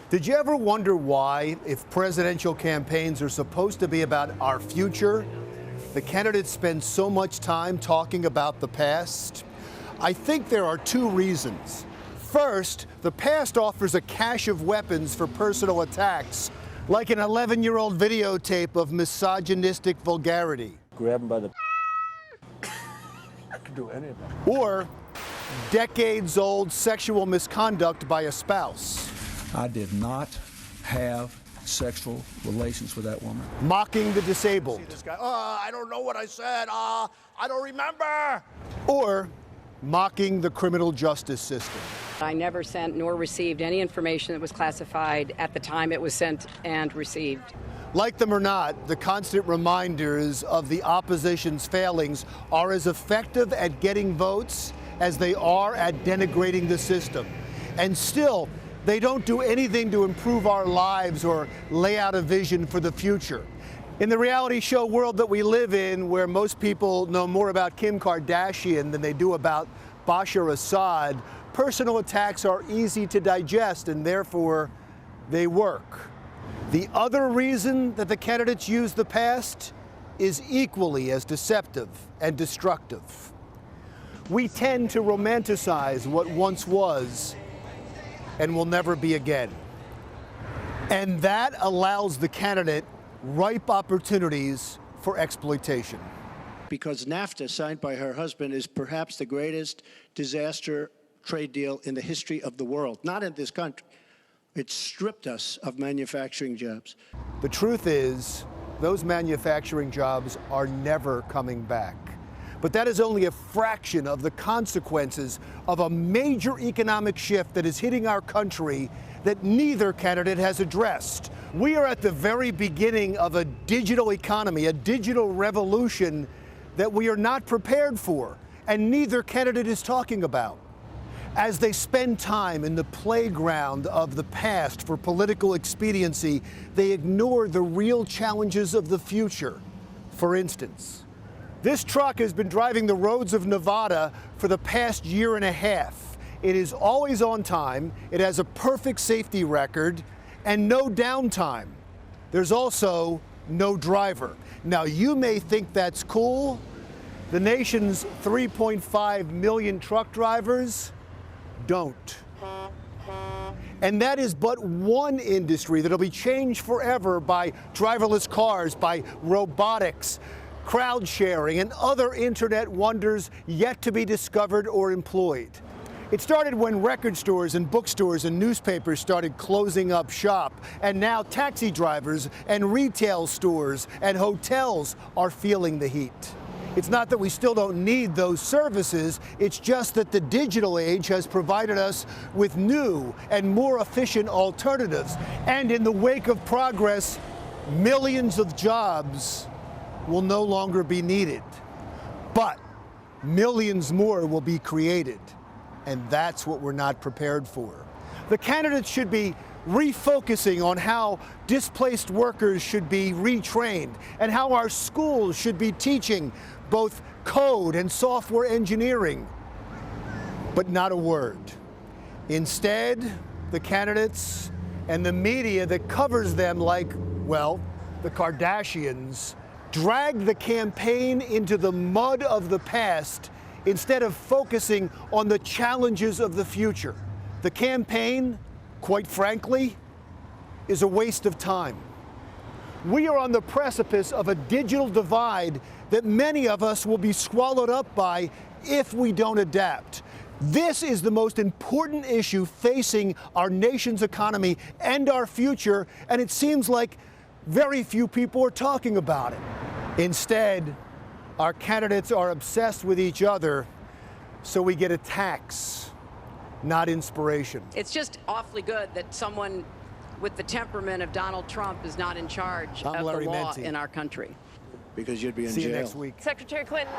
Did you ever wonder why, if presidential campaigns are supposed to be about our future, the candidates spend so much time talking about the past? I think there are two reasons. First, the past offers a cache of weapons for personal attacks, like an 11-year-old videotape of misogynistic vulgarity. Grab him by the I could do any of that. Or decades-old sexual misconduct by a spouse. I did not have sexual relations with that woman. Mocking the disabled. This guy, I don't know what I said. I don't remember. Or mocking the criminal justice system. I never sent nor received any information that was classified at the time it was sent and received. Like them or not, the constant reminders of the opposition's failings are as effective at getting votes as they are at denigrating the system. And still, they don't do anything to improve our lives or lay out a vision for the future. In the reality show world that we live in, where most people know more about Kim Kardashian than they do about Bashar Assad, personal attacks are easy to digest and therefore they work. The other reason that the candidates use the past is equally as deceptive and destructive. We tend to romanticize what once was and will never be again. And that allows the candidate ripe opportunities for exploitation. Because NAFTA, signed by her husband, is perhaps the greatest disaster trade deal in the history of the world, not in this country. It stripped us of manufacturing jobs. The truth is, those manufacturing jobs are never coming back. But that is only a fraction of the consequences of a major economic shift that is hitting our country that neither candidate has addressed. We are at the very beginning of a digital economy, a digital revolution that we are not prepared for, and neither candidate is talking about. As they spend time in the playground of the past for political expediency, they ignore the real challenges of the future. For instance, this truck has been driving the roads of Nevada for the past year and a half. It is always on time, it has a perfect safety record, and no downtime. There's also no driver. Now, you may think that's cool. The nation's 3.5 million truck drivers don't. And that is but one industry that'll be changed forever by driverless cars, by robotics, crowd sharing, and other internet wonders yet to be discovered or employed. It started when record stores and bookstores and newspapers started closing up shop, and now taxi drivers and retail stores and hotels are feeling the heat. It's not that we still don't need those services, it's just that the digital age has provided us with new and more efficient alternatives. And in the wake of progress, millions of jobs will no longer be needed. But millions more will be created. And that's what we're not prepared for. The candidates should be refocusing on how displaced workers should be retrained and how our schools should be teaching both code and software engineering. But not a word. Instead, the candidates and the media that covers them, like, well, the Kardashians, drag the campaign into the mud of the past instead of focusing on the challenges of the future. The campaign, quite frankly, is a waste of time. We are on the precipice of a digital divide that many of us will be swallowed up by if we don't adapt. This is the most important issue facing our nation's economy and our future, and it seems like very few people are talking about it. Instead, our candidates are obsessed with each other, so we get attacks, not inspiration. It's just awfully good that someone with the temperament of Donald Trump is not in charge of the law in our country. Because you'd be in jail. See you next week. Secretary Clinton.